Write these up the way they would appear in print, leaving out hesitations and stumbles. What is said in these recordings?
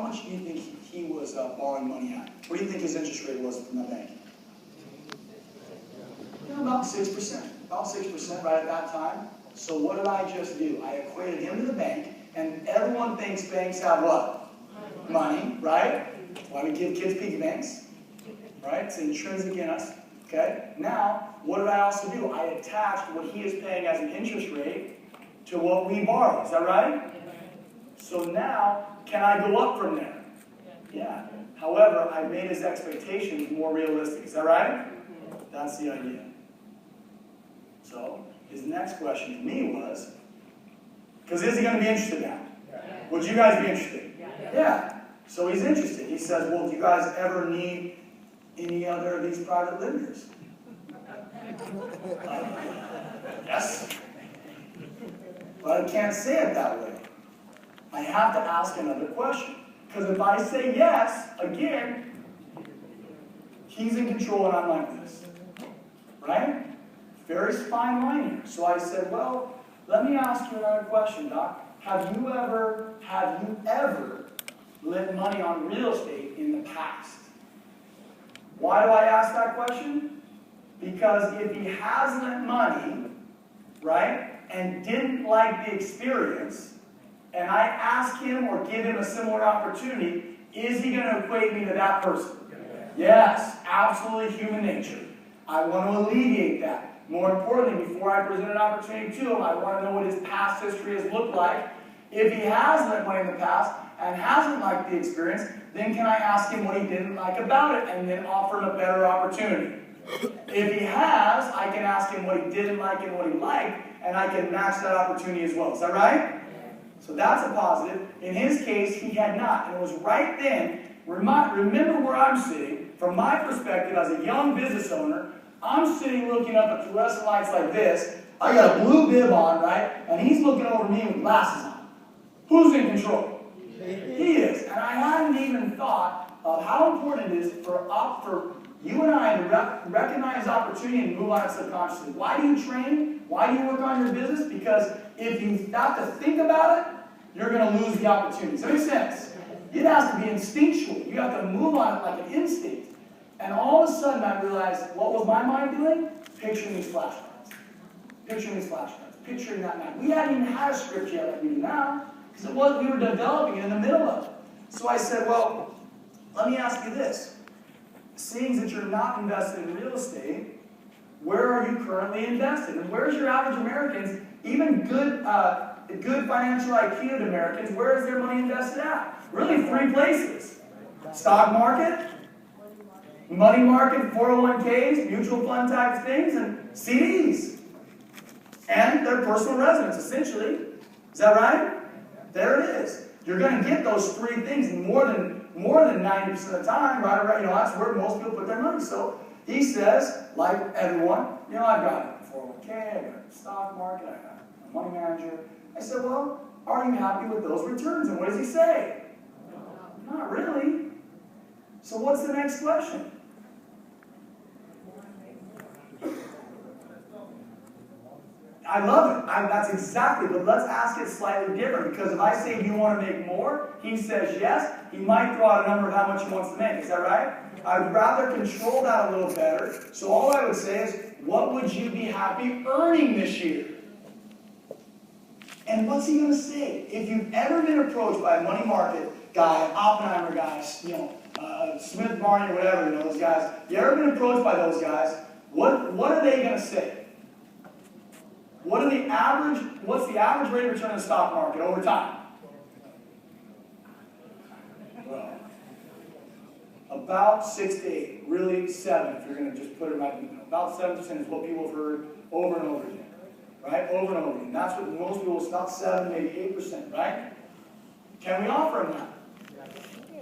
much do you think he was borrowing money at? What do you think his interest rate was from that bank? About 6%. About 6% right at that time. So what did I just do? I equated him to the bank, and everyone thinks banks have what? Money, right? Why we give kids piggy banks? Right? It's intrinsic in us. Okay? Now, what did I also do? I attached what he is paying as an interest rate to what we borrow. Is that right? So now, can I go up from there? Yeah. However, I made his expectations more realistic. Is that right? That's the idea. So, his next question to me was, because is he going to be interested now? Would you guys be interested? Yeah. So he's interested. He says, well, do you guys ever need any other of these private lenders? Yes. But I can't say it that way. I have to ask another question. Because if I say yes, again, he's in control and I'm like this. Right? Very fine line here. So I said, well, let me ask you another question, Doc. Have you ever lent money on real estate in the past? Why do I ask that question? Because if he has lent money, right, and didn't like the experience, and I ask him or give him a similar opportunity, is he going to equate me to that person? Yes, absolutely human nature. I want to alleviate that. More importantly, before I present an opportunity to him, I want to know what his past history has looked like. If he has lent money in the past and hasn't liked the experience, then can I ask him what he didn't like about it and then offer him a better opportunity? If he has, I can ask him what he didn't like and what he liked, and I can match that opportunity as well. Is that right? So that's a positive. In his case, he had not. And it was right then, remember where I'm sitting, from my perspective as a young business owner, I'm sitting looking up at fluorescent lights like this. I got a blue bib on, right? And he's looking over me with glasses on. Who's in control? He is. And I hadn't even thought of how important it is for you and I to recognize opportunity and move on it subconsciously. Why do you train? Why do you work on your business? Because if you have to think about it, you're going to lose the opportunity. Does that make sense? It has to be instinctual. You have to move on it like an instinct. And all of a sudden I realized, what was my mind doing? Picturing these flashcards. Picturing these flashcards. Picturing that night. We hadn't even had a script yet like we do now. Because we were developing it in the middle of it. So I said, well, let me ask you this. Seeing that you're not invested in real estate, where are you currently invested? And where's your average Americans, even good financial IQ Americans, where is their money invested at? Really 3 places. Stock market, money market, 401ks, mutual fund type things, and CDs. And their personal residence, essentially. Is that right? There it is. You're going to get those 3 things more than 90% of the time, right around, that's where most people put their money. So he says, like everyone, I've got a 401k, I've got a stock market, I've got a money manager. I said, well, are you happy with those returns? And what does he say? Not really. So what's the next question? I love it. That's exactly, but let's ask it slightly different, because if I say, do you want to make more? He says yes. He might throw out a number of how much he wants to make. Is that right? I'd rather control that a little better. So all I would say is, what would you be happy earning this year? And what's he going to say? If you've ever been approached by a money market guy, Oppenheimer guys, Smith Barney, whatever, those guys, you ever been approached by those guys, what are they going to say? What's the average rate of return in the stock market over time? Well, about 6 to 8, really 7 if you're going to just put it right in the middle. About 7% is what people have heard over and over again. Right? Over and over again. That's what most people, about 7, maybe 8%, right? Can we offer them that?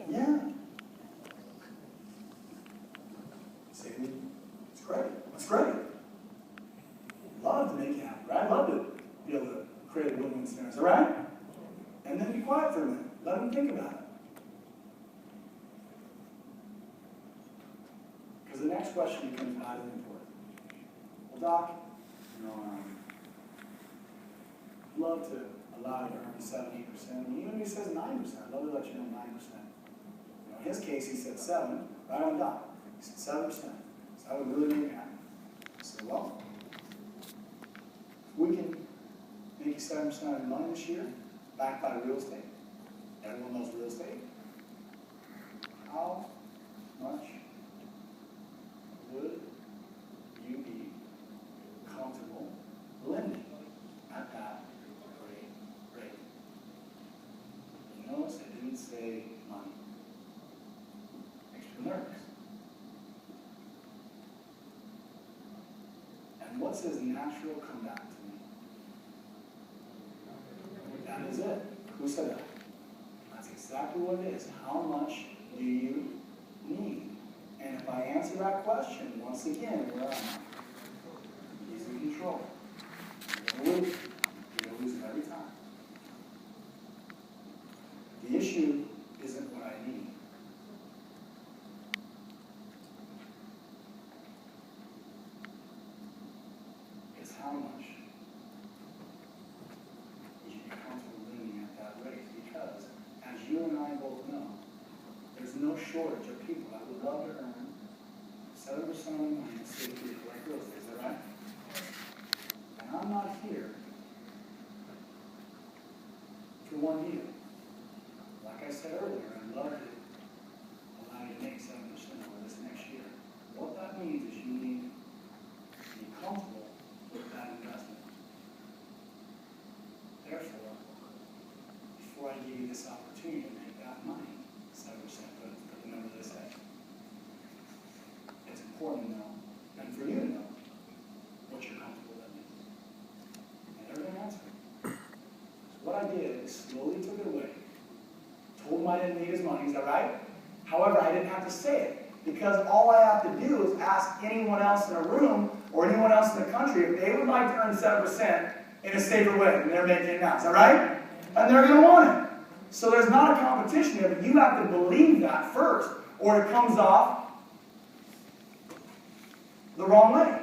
Yeah. See, it's great. That's great. Love to make you happy, right? I'd love to be able to create a win-win scenario. Is that right? And then be quiet for a minute. Let them think about it. Because the next question becomes highly important. Well, Doc, I'd love to allow you to earn 7, 8%. And even if he says 9%, I'd love to let you know 9%. In his case, he said 7, right on the dot. He said 7%. So that would really make me happy. I said, well, if we can make you 7% of your money this year, backed by real estate. Everyone knows real estate. How much would you be comfortable lending at that rate? You notice I didn't say money. Makes me nervous. And what's his natural comeback to me? That is it. Who said that? That's exactly what it is. How much do you need? And if I answer that question, once again, where am I? He's in control. You're going to lose. You're going to lose it every time. The issue isn't what I need. It's how much you should be comfortable lending at that rate. Because, as you and I both know, there's no shortage of people that would love to earn 7% of their money and save people like real estate. Is that right? And I'm not here for one deal. Like I said earlier, I'd love to allow you to make 7% over this next year. What that means is you need to be comfortable with that investment. Therefore, before I give you this opportunity to make that money, 7%, put the number this way. It's important to know, and for you to know, what you're comfortable with. And they're going to answer. So what I did is slowly took it away. Told him I didn't need his money, is that right? However, I didn't have to say it, because all I have to do is ask anyone else in a room or anyone else in the country if they would like to earn 7% in a safer way than they're making it now. Is that right? And they're going to want it. So there's not a competition there, but you have to believe that first, or it comes off the wrong way.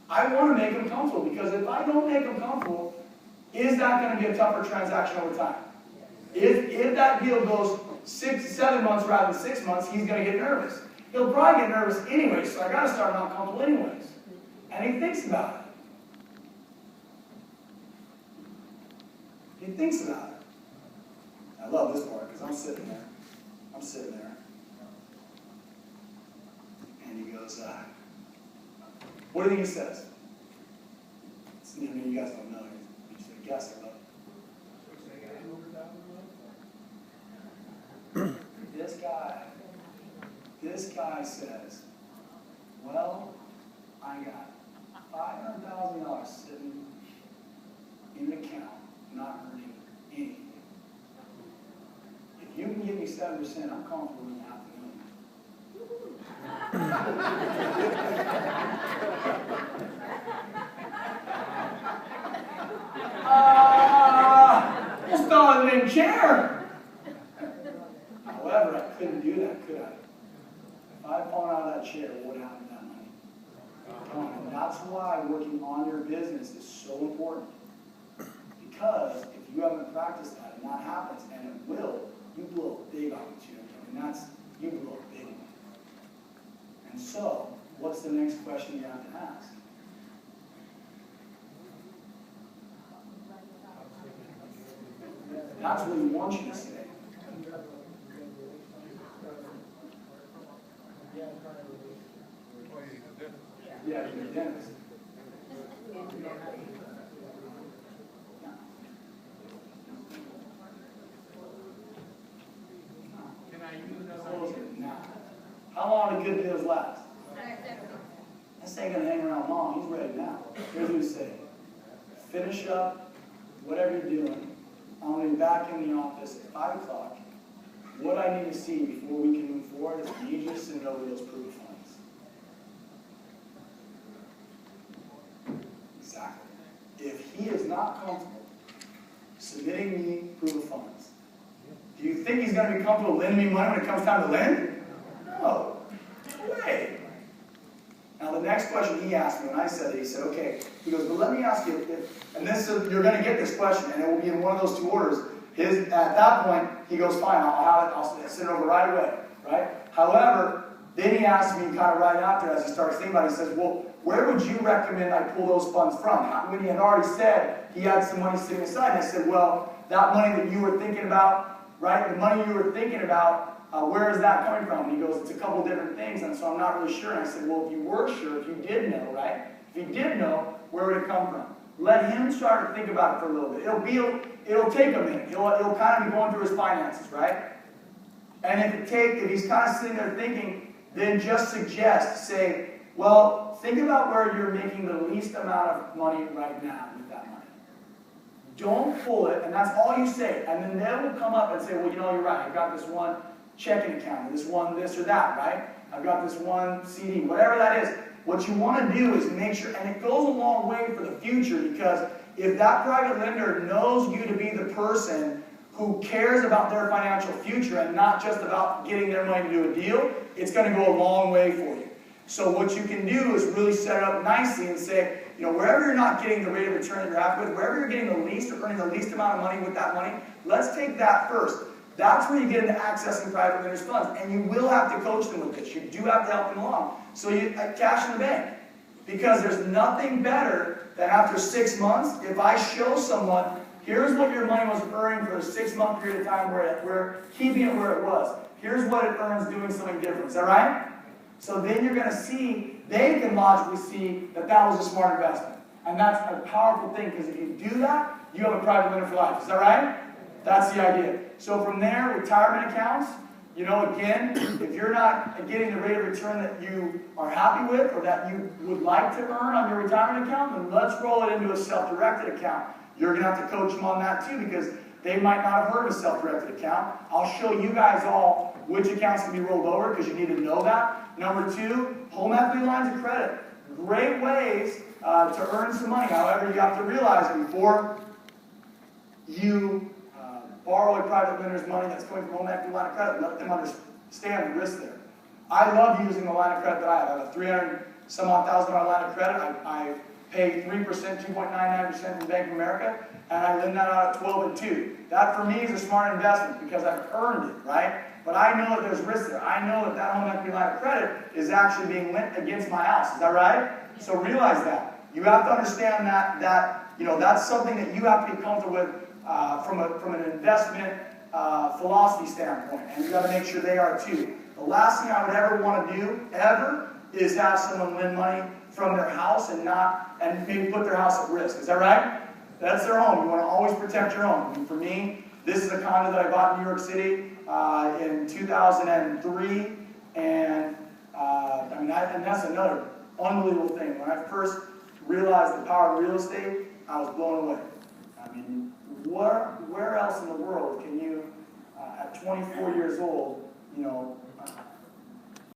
I want to make them comfortable, because if I don't make them comfortable, is that going to be a tougher transaction over time? If that deal goes 6 to 7 months rather than 6 months, he's going to get nervous. He'll probably get nervous anyway, so I got to start not comfortable anyways. And he thinks about it. He thinks about it. I love this part, because I'm sitting there. And he goes, what do you think he says? I mean, you guys don't know. You just guess. I love it. This guy says, well, I got $500,000 sitting in an account, not earning anything. If you can give me 7%, I'm comfortable with just thought I didn't care. However, I couldn't do that, could I? If I fallen out of that chair, what would happen to that money? And that's why working on your business is so important. Because if you haven't practiced that, and that happens, and it will, you blow a big opportunity. And you blow a big one. And so, what's the next question you have to ask? That's what he wants you to say. Yeah, you're a dentist. Can I use that? Nah. How long do good deals last? This ain't gonna hang around long. He's ready now. Here's what he said. Finish up whatever you're doing. I'm going to be back in the office at 5 o'clock. What I need to see before we can move forward is I need you to send over those proof of funds. Exactly. If he is not comfortable submitting me proof of funds, do you think he's going to be comfortable lending me money when it comes time to lend? No. No way. Now the next question he asked me when I said it, he said, okay, he goes, well, let me ask you, and this is, you're going to get this question, and it will be in one of those two orders. At that point, he goes, fine, I'll send it over right away, right? However, then he asked me kind of right after, as he starts thinking about it, he says, well, where would you recommend I pull those funds from? When he had already said he had some money sitting aside, and I said, well, that money that you were thinking about, right, the money you were thinking about, where is that coming from? And he goes, it's a couple different things, and so I'm not really sure. And I said, well, if you were sure, if you did know, right, if you did know, where would it come from? Let him start to think about it for a little bit. It'll take a minute. He'll kind of be going through his finances, right? And if he's kind of sitting there thinking, then just say, well, think about where you're making the least amount of money right now with that money. Don't pull it, and that's all you say. And then they will come up and say, well, you're right. I've got this one checking account, this one this or that, right? I've got this one CD, whatever that is. What you want to do is make sure, and it goes a long way for the future, because if that private lender knows you to be the person who cares about their financial future and not just about getting their money to do a deal, it's going to go a long way for you. So what you can do is really set it up nicely and say, wherever you're not getting the rate of return that you're happy with, wherever you're getting the least or earning the least amount of money with that money, let's take that first. That's where you get into accessing private lenders' funds. And you will have to coach them with this. You do have to help them along. So you cash in the bank. Because there's nothing better than after 6 months, if I show someone, here's what your money was earning for a 6-month period of time where we're keeping it where it was. Here's what it earns doing something different. Is that right? So then you're going to see, they can logically see that that was a smart investment. And that's a powerful thing, because if you do that, you have a private lender for life. Is that right? That's the idea. So from there, retirement accounts, again, if you're not getting the rate of return that you are happy with or that you would like to earn on your retirement account, then let's roll it into a self-directed account. You're going to have to coach them on that too, because they might not have heard of a self-directed account. I'll show you guys all which accounts can be rolled over, because you need to know that. Number 2, home equity lines of credit. Great ways to earn some money. However, you have to realize before you borrow a private lender's money that's going from home equity line of credit, let them understand the risk there. I love using the line of credit that I have. I have a $300,000 line of credit. I pay 3%, 2.99% from Bank of America, and I lend that out at 12 and 2. That for me is a smart investment because I've earned it, right? But I know that there's risk there. I know that that home equity line of credit is actually being lent against my house. Is that right? So realize that. You have to understand that that's something that you have to be comfortable with from an investment philosophy standpoint, and you got to make sure they are too. The last thing I would ever want to do, ever, is have someone lend money from their house and maybe put their house at risk. Is that right? That's their home. You want to always protect your home. And for me, this is a condo that I bought in New York City in 2003, and that's another unbelievable thing. When I first realized the power of real estate, I was blown away. I mean, where else in the world can you, at 24 years old,